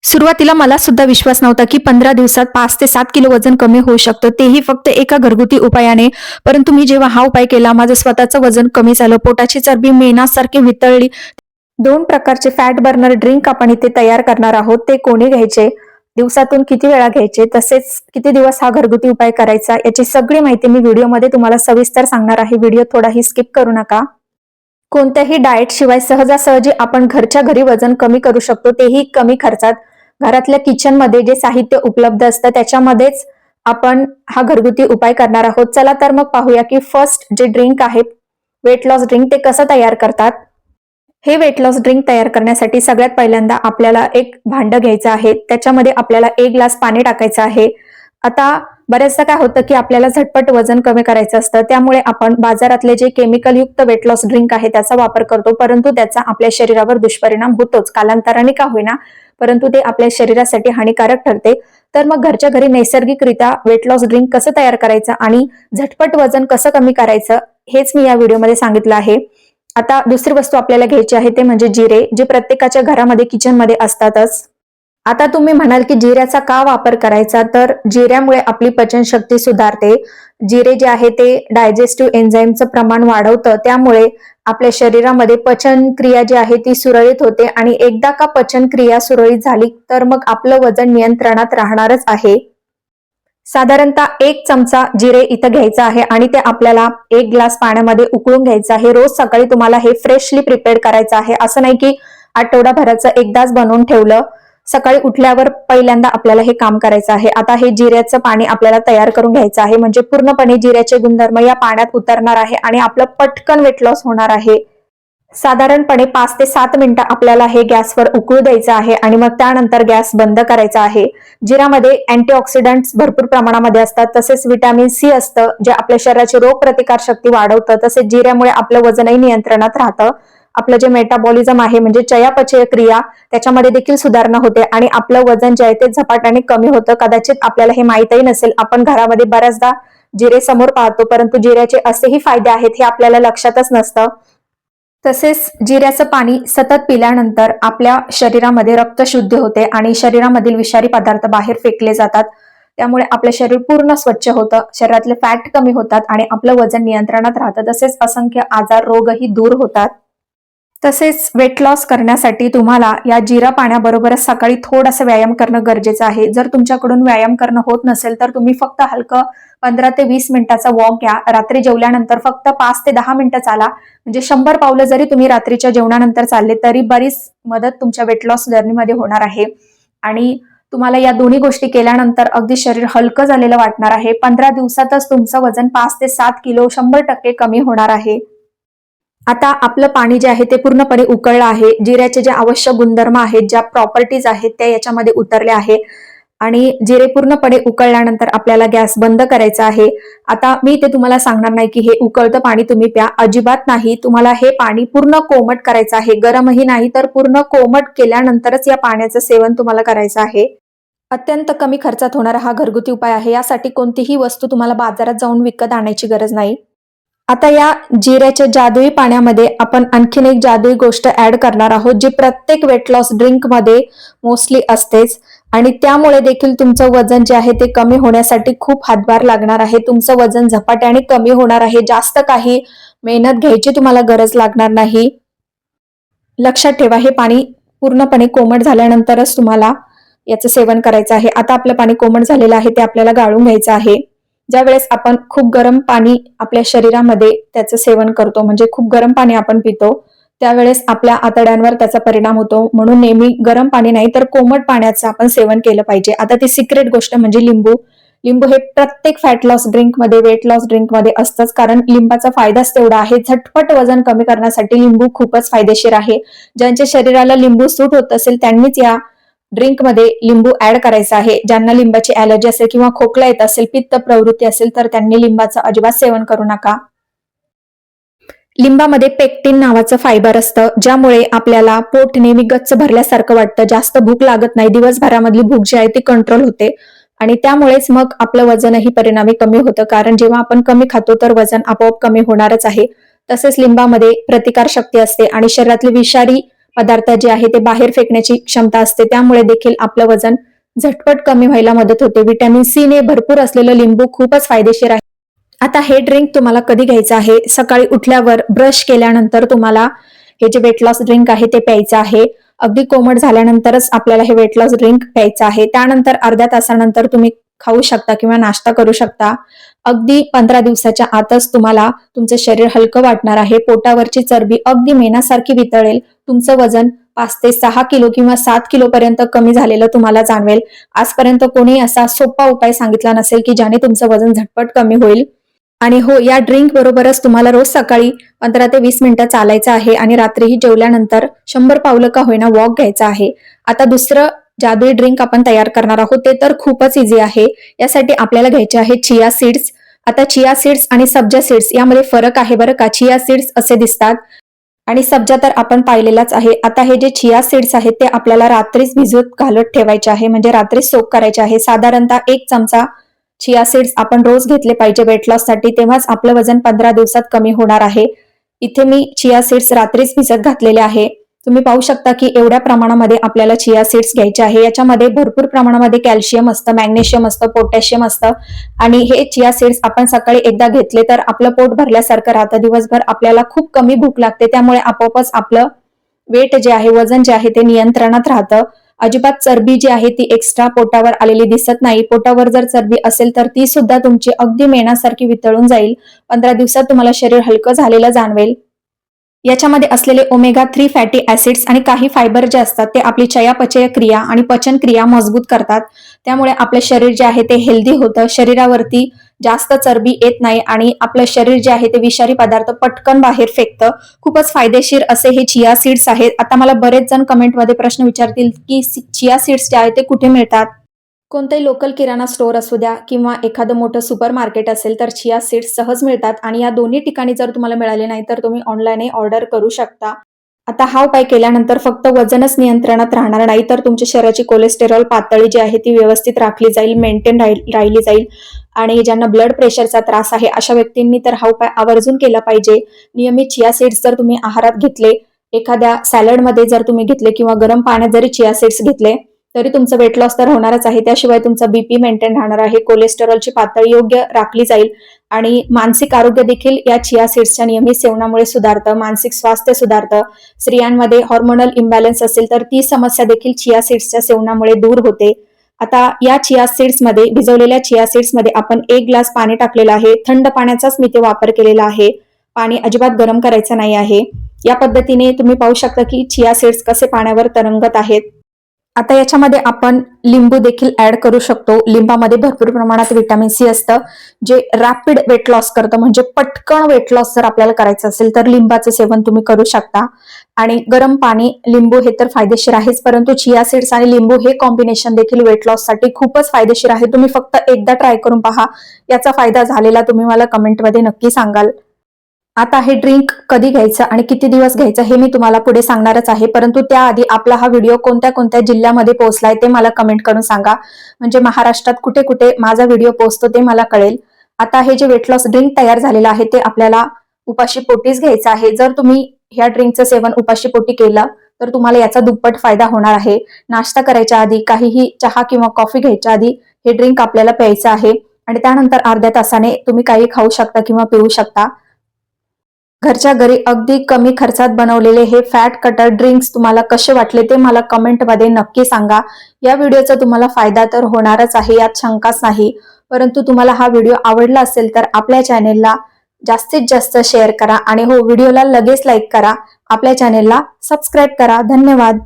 सुरुवातीला मला सुद्धा विश्वास नव्हता की 15 दिवसात 5 ते 7 किलो वजन कमी होऊ शकतं, तेही फक्त एका घरगुती उपायाने. परंतु मी जेव्हा हा उपाय केला, माझं स्वतःचं वजन कमी झालं, पोटाची चरबी मेणासारखी वितळली. 2 प्रकारचे फॅट बर्नर ड्रिंक आपण इथे तयार करणार आहोत. ते कोणी घ्यायचे, दिवसातून किती वेळा घ्यायचे, तसेच किती दिवस हा घरगुती उपाय करायचा, याची सगळी माहिती मी व्हिडिओमध्ये तुम्हाला सविस्तर सांगणार आहे. व्हिडिओ थोडाही स्किप करू नका. कोणत्याही डाएट शिवाय सहजासहजी आपण घरच्या घरी वजन कमी करू शकतो, तेही कमी खर्चात. घरातल्या किचनमध्ये जे साहित्य उपलब्ध असतं त्याच्यामध्येच आपण हा घरगुती उपाय करणार आहोत. चला तर मग पाहूया की फर्स्ट जे ड्रिंक आहे वेट लॉस ड्रिंक, ते कसं तयार करतात. हे वेट लॉस ड्रिंक तयार करण्यासाठी सगळ्यात पहिल्यांदा आपल्याला एक भांड घ्यायचं आहे. त्याच्यामध्ये आपल्याला 1 ग्लास पाणी टाकायचं आहे. आता बऱ्याचदा काय होतं की आपल्याला झटपट वजन कमी करायचं असतं, त्यामुळे आपण बाजारातले जे केमिकल युक्त वेट लॉस ड्रिंक आहे त्याचा वापर करतो, परंतु त्याचा आपल्या शरीरावर दुष्परिणाम होतोच, कालांतराने का होईना, परंतु ते आपल्या शरीरासाठी हानिकारक ठरते. तर मग घरच्या घरी नैसर्गिकरित्या वेट लॉस ड्रिंक कसं तयार करायचं आणि झटपट वजन कसं कमी करायचं, हेच मी या व्हिडिओमध्ये सांगितलं आहे. आता दुसरी वस्तू आपल्याला घ्यायची आहे ते म्हणजे जिरे, जे प्रत्येकाच्या घरामध्ये किचनमध्ये असतातच. आता तुम्ही म्हणाल की जिऱ्याचा का वापर करायचा, तर जिऱ्यामुळे आपली पचनशक्ती सुधारते. जिरे जे आहे ते डायजेस्टिव्ह एन्झाईमचं प्रमाण वाढवतं, त्यामुळे आपल्या शरीरामध्ये पचन क्रिया जी आहे ती सुरळीत होते आणि एकदा का पचन क्रिया सुरळीत झाली तर मग आपलं वजन नियंत्रणात राहणारच आहे. साधारणतः 1 चमचा जिरे इथं घ्यायचा आहे आणि ते आपल्याला 1 ग्लास पाण्यामध्ये उकळून घ्यायचं आहे. रोज सकाळी तुम्हाला हे फ्रेशली प्रिपेअर करायचं आहे. असं नाही की आठवडाभराचं एकदाच बनवून ठेवलं, सकाळी उठल्यावर पहिल्यांदा आपल्याला हे काम करायचं आहे. आता हे जिऱ्याचं पाणी आपल्याला तयार करून घ्यायचं आहे, म्हणजे पूर्णपणे जिऱ्याचे गुणधर्म या पाण्यात उतरणार आहे आणि आपलं पटकन वेट लॉस होणार आहे. साधारणपणे 5 ते 7 मिनिटं आपल्याला हे गॅसवर उकळू द्यायचं आहे आणि मग त्यानंतर गॅस बंद करायचा आहे. जिऱ्यामध्ये अँटीऑक्सिडंट्स भरपूर प्रमाणामध्ये असतात, तसेच व्हिटॅमिन सी असतं, जे आपल्या शरीराची रोगप्रतिकार शक्ती वाढवतं. तसेच जिऱ्यामुळे आपलं वजनही नियंत्रणात राहतं. आपलं जे मेटाबॉलिझम आहे म्हणजे चयापचय क्रिया, त्याच्यामध्ये देखील सुधारणा होते आणि आपलं वजन जे आहे ते झपाट्याने कमी होतं. कदाचित आपल्याला हे माहितही नसेल, आपण घरामध्ये बऱ्याचदा जिरे समोर पाहतो, परंतु जिऱ्याचे असेही फायदे आहेत हे आपल्याला लक्षातच नसतं. तसेच जिऱ्याचं पाणी सतत पिल्यानंतर आपल्या शरीरामध्ये रक्तशुद्धी होते आणि शरीरामधील विषारी पदार्थ बाहेर फेकले जातात. त्यामुळे आपलं शरीर पूर्ण स्वच्छ होतं, शरीरातले फॅट कमी होतात आणि आपलं वजन नियंत्रणात राहतं. तसेच असंख्य आजार, रोगही दूर होतात. तसेच वेट लॉस करण्यासाठी तुम्हाला या जिरा पाण्याबरोबरच सकाळी थोडासा व्यायाम करणं गरजेचं आहे. जर तुमच्याकडून व्यायाम करणं होत नसेल तर तुम्ही फक्त हलकं 15 ते 20 मिनिटाचा वॉक घ्या. रात्री जेवल्यानंतर फक्त 5 ते 10 मिनिटं चाला, म्हणजे 100 पावलं जरी तुम्ही रात्रीच्या जेवणानंतर चालले तरी बरीच मदत तुमच्या वेट लॉस जर्नीमध्ये होणार आहे. आणि तुम्हाला या दोन्ही गोष्टी केल्यानंतर अगदी शरीर हलकं झालेलं वाटणार आहे. 15 दिवसातच तुमचं वजन 5 ते 7 किलो 100% कमी होणार आहे. आता आपलं पाणी जे आहे ते पूर्णपणे उकळलं आहे. जिऱ्याचे जे आवश्यक गुणधर्म आहेत, ज्या प्रॉपर्टीज आहेत त्या याच्यामध्ये उतरल्या आहे आणि जिरे पूर्णपणे उकळल्यानंतर आपल्याला गॅस बंद करायचा आहे. आता मी ते तुम्हाला सांगणार नाही की हे उकळतं पाणी तुम्ही प्या, अजिबात नाही. तुम्हाला हे पाणी पूर्ण कोमट करायचं आहे, गरमही नाही, तर पूर्ण कोमट केल्यानंतरच या पाण्याचं सेवन तुम्हाला करायचं आहे. अत्यंत कमी खर्चात होणारा हा घरगुती उपाय आहे. यासाठी कोणतीही वस्तू तुम्हाला बाजारात जाऊन विकत आणायची गरज नाही. आता या जिऱ्याच्या जादुई पाण्यामध्ये आपण आणखीन एक जादुई गोष्ट ऍड करणार आहोत, जी प्रत्येक वेट लॉस ड्रिंक मध्ये मोस्टली असतेच आणि त्यामुळे देखील तुमचं वजन जे आहे ते कमी होण्यासाठी खूप हातभार लागणार आहे. तुमचं वजन झपाट्याने कमी होणार आहे. जास्त काही मेहनत घ्यायची तुम्हाला गरज लागणार नाही. लक्षात ठेवा, हे पाणी पूर्णपणे कोमट झाल्यानंतरच तुम्हाला याचं सेवन करायचं आहे. आता आपलं पाणी कोमट झालेलं आहे, ते आपल्याला गाळून घ्यायचं आहे. ज्यावेळेस आपण खूप गरम पाणी आपल्या शरीरामध्ये त्याचं सेवन करतो, म्हणजे खूप गरम पाणी आपण पितो, त्यावेळेस आपल्या आतड्यांवर त्याचा परिणाम होतो. म्हणून नेहमी गरम पाणी नाही तर कोमट पाण्याचं आपण सेवन केलं पाहिजे. आता ती सिक्रेट गोष्ट म्हणजे लिंबू. लिंबू हे प्रत्येक फॅट लॉस ड्रिंकमध्ये, वेट लॉस ड्रिंकमध्ये असतंच, कारण लिंबाचा फायदाच तेवढा आहे. झटपट वजन कमी करण्यासाठी लिंबू खूपच फायदेशीर आहे. ज्यांच्या शरीराला लिंबू सूट होत असेल त्यांनीच या ड्रिंक मध्ये लिंबू ऍड करायचा आहे. ज्यांना लिंबाची ऍलर्जी असेल किंवा खोकला येत असेल, पित्त प्रवृत्ती असेल तर त्यांनी लिंबाचं अजिबात सेवन करू नका. लिंबामध्ये पेक्टिन नावाचं फायबर असतं, ज्यामुळे आपल्याला पोट नेहमी गच्च भरल्यासारखं वाटतं, जास्त भूक लागत नाही, दिवसभरामधली भूक जी आहे ती कंट्रोल होते आणि त्यामुळेच मग आपलं वजनही परिणामी कमी होतं, कारण जेव्हा आपण कमी खातो तर वजन आपोआप कमी होणारच आहे. तसेच लिंबामध्ये प्रतिकार शक्ती असते आणि शरीरातले विषारी पदार्थ जे आहे ते बाहेर फेकण्याची क्षमता असते, त्यामुळे देखील आपलं वजन झटपट कमी व्हायला मदत होते. व्हिटॅमिन सी ने भरपूर असलेलं लिंबू खूपच फायदेशीर आहे. आता हे ड्रिंक तुम्हाला कधी घ्यायचं आहे? सकाळी उठल्यावर ब्रश केल्यानंतर तुम्हाला हे जे वेट लॉस ड्रिंक आहे ते प्यायचं आहे. अगदी कोमट झाल्यानंतरच आपल्याला हे वेट लॉस ड्रिंक प्यायचं आहे. त्यानंतर अर्ध्या तासानंतर तुम्ही खाऊ शकता किंवा नाश्ता करू शकता. अगदी 15 दिवसाच्या आतच तुम्हाला तुमचं शरीर हलकं वाटणार आहे. पोटावरची चरबी अगदी मेणासारखी वितळेल. तुमचं वजन 5 ते 6 किलो किंवा 7 किलो पर्यंत कमी झालेलं तुम्हाला जाणवेल. आजपर्यंत कोणी असा सोपा उपाय सांगितला नसेल की ज्याने तुमचं वजन झटपट कमी होईल. आणि हो, या ड्रिंक बरोबरच तुम्हाला रोज सकाळी 15 ते 20 मिनिटं चालायचं आहे आणि रात्रीही जेवल्यानंतर 100 पावलं का होईना वॉक घ्यायचा आहे. आता दुसरं जादुई ड्रिंक आपण तयार करणार आहोत, ते तर खूपच इझी आहे. यासाठी आपल्याला घ्यायचे आहे चिया सीड्स. आता चिया सीड्स आणि सब्जा सीड्स यामध्ये फरक आहे बरं का. चिया सीड्स असे दिसतात आणि सब्जा तर आपण पाहिलेलाच आहे. आता हे जे चिया सीड्स आहेत ते आपल्याला रात्रीच भिजवत घालत ठेवायचे आहे, म्हणजे रात्रीच सोक करायचे आहे. साधारणतः 1 चमचा चिया सीड्स आपण रोज घेतले पाहिजे वेट लॉस साठी, तेव्हाच आपलं वजन 15 दिवसात कमी होणार आहे. इथे मी चिया सीड्स रात्रीच भिजत घातलेले आहे. तुम्ही पाहू शकता की एवढ्या प्रमाणामध्ये आपल्याला चिया सीड्स घ्यायचे आहे. याच्यामध्ये भरपूर प्रमाणामध्ये कॅल्शियम असतं, मॅग्नेशियम असतं, पोटॅशियम असतं आणि हे चिया सीड्स आपण सकाळी एकदा घेतले तर आपलं पोट भरल्यासारखं राहतं. दिवसभर आपल्याला खूप कमी भूक लागते, त्यामुळे आपोआपच आपलं वेट जे आहे, वजन जे आहे ते नियंत्रणात राहतं. अजिबात चरबी जी आहे ती एक्स्ट्रा पोटावर आलेली दिसत नाही. पोटावर जर चरबी असेल तर ती सुद्धा तुमची अगदी मेणासारखी वितळून जाईल. 15 दिवसात तुम्हाला शरीर हलकं झालेलं जाणवेल. याच्यामध्ये असलेले ओमेगा 3 फॅटी ऍसिड्स आणि काही फायबर जे असतात ते आपली चयापचय क्रिया आणि पचन क्रिया मजबूत करतात. त्यामुळे आपलं शरीर जे आहे ते हेल्दी होतं. शरीरावरती जास्त चरबी येत नाही आणि आपलं शरीर जे आहे ते विषारी पदार्थ पटकन बाहेर फेकतं. खूपच फायदेशीर असे हे चिया सीड्स आहेत. आता मला बरेच जण कमेंटमध्ये प्रश्न विचारतील की चिया सीड्स जे आहे ते कुठे मिळतात? कोणताही लोकल किराणा स्टोअर असू द्या किंवा एखादं मोठं सुपर मार्केट असेल तर चिया सीड्स सहज मिळतात आणि या दोन्ही ठिकाणी जर तुम्हाला मिळाले नाही तर तुम्ही ऑनलाईनही ऑर्डर करू शकता. आता हा उपाय केल्यानंतर फक्त वजनच नियंत्रणात राहणार नाही तर तुमच्या शरीराची कोलेस्टेरॉल पातळी जी आहे ती व्यवस्थित राखली जाईल, मेंटेन राहिली जाईल. आणि ज्यांना ब्लड प्रेशरचा त्रास आहे अशा व्यक्तींनी तर हा उपाय आवर्जून केला पाहिजे. नियमित चिया सीड्स जर तुम्ही आहारात घेतले, एखाद्या सॅलडमध्ये जर तुम्ही घेतले किंवा गरम पाण्यात जरी चिया सीड्स घेतले तरी तुमचं वेट लॉस तर होणारच आहे. त्याशिवाय तुमचा बीपी मेंटेन राहणार आहे, कोलेस्टेरॉलची पातळी योग्य राखली जाईल आणि मानसिक आरोग्य देखील या चिया सीड्सच्या नियमित सेवनामुळे सुधारतं. मानसिक स्वास्थ्य सुधारतं. स्त्रियांमध्ये हॉर्मोनल इम्बॅलन्स असेल तर ती समस्या देखील चिया सीड्सच्या सेवनामुळे दूर होते. आता या चिया सीड्समध्ये, भिजवलेल्या चिया सीड्समध्ये आपण 1 ग्लास पाणी टाकलेलं आहे. थंड पाण्याचाच मी ते वापर केलेला आहे. पाणी अजिबात गरम करायचं नाही आहे. या पद्धतीने तुम्ही पाहू शकता की चिया सीड्स कसे पाण्यावर तरंगत आहेत. आता याच्यामध्ये आपण लिंबू देखील ऍड करू शकतो. लिंबामध्ये भरपूर प्रमाणात व्हिटॅमिन सी असतं, जे रॅपिड वेट लॉस करतं. म्हणजे पटकन वेट लॉस जर आपल्याला करायचं असेल तर लिंबाचं सेवन तुम्ही करू शकता. आणि गरम पाणी, लिंबू हे तर फायदेशीर आहेच, परंतु चिया सीड्स आणि लिंबू हे कॉम्बिनेशन देखील वेट लॉस साठी खूपच फायदेशीर आहे. तुम्ही फक्त एकदा ट्राय करून पहा. याचा फायदा झालेला तुम्ही मला कमेंटमध्ये नक्की सांगाल. आता हे ड्रिंक कधी घ्यायचं आणि किती दिवस घ्यायचं हे मी तुम्हाला पुढे सांगणारच आहे, परंतु त्याआधी आपला हा व्हिडिओ कोणत्या कोणत्या जिल्ह्यामध्ये पोहोचलाय ते मला कमेंट करून सांगा. म्हणजे महाराष्ट्रात कुठे कुठे माझा व्हिडिओ पोहोचतो ते मला कळेल. आता हे जे वेट लॉस ड्रिंक तयार झालेलं आहे ते आपल्याला उपाशी पोटीच घ्यायचं आहे. जर तुम्ही ह्या ड्रिंकचं सेवन उपाशी पोटी केलं तर तुम्हाला याचा दुप्पट फायदा होणार आहे. नाश्ता करायच्या आधी, काहीही चहा किंवा कॉफी घ्यायच्या आधी हे ड्रिंक आपल्याला प्यायचं आहे आणि त्यानंतर अर्ध्या तासाने तुम्ही काही खाऊ शकता किंवा पिऊ शकता. घरच्या घरी अगदी कमी खर्चात बनवलेले हे फॅट कटर ड्रिंक्स तुम्हाला कसे वाटले ते मला कमेंटमध्ये नक्की सांगा. या व्हिडिओचा तुम्हाला फायदा तर होणारच आहे, यात शंकाच नाही. परंतु तुम्हाला हा व्हिडिओ आवडला असेल तर आपल्या चॅनेलला जास्तीत जास्त शेअर करा आणि हो, व्हिडिओला लगेच लाईक करा. आपल्या चॅनेलला सबस्क्राईब करा. धन्यवाद.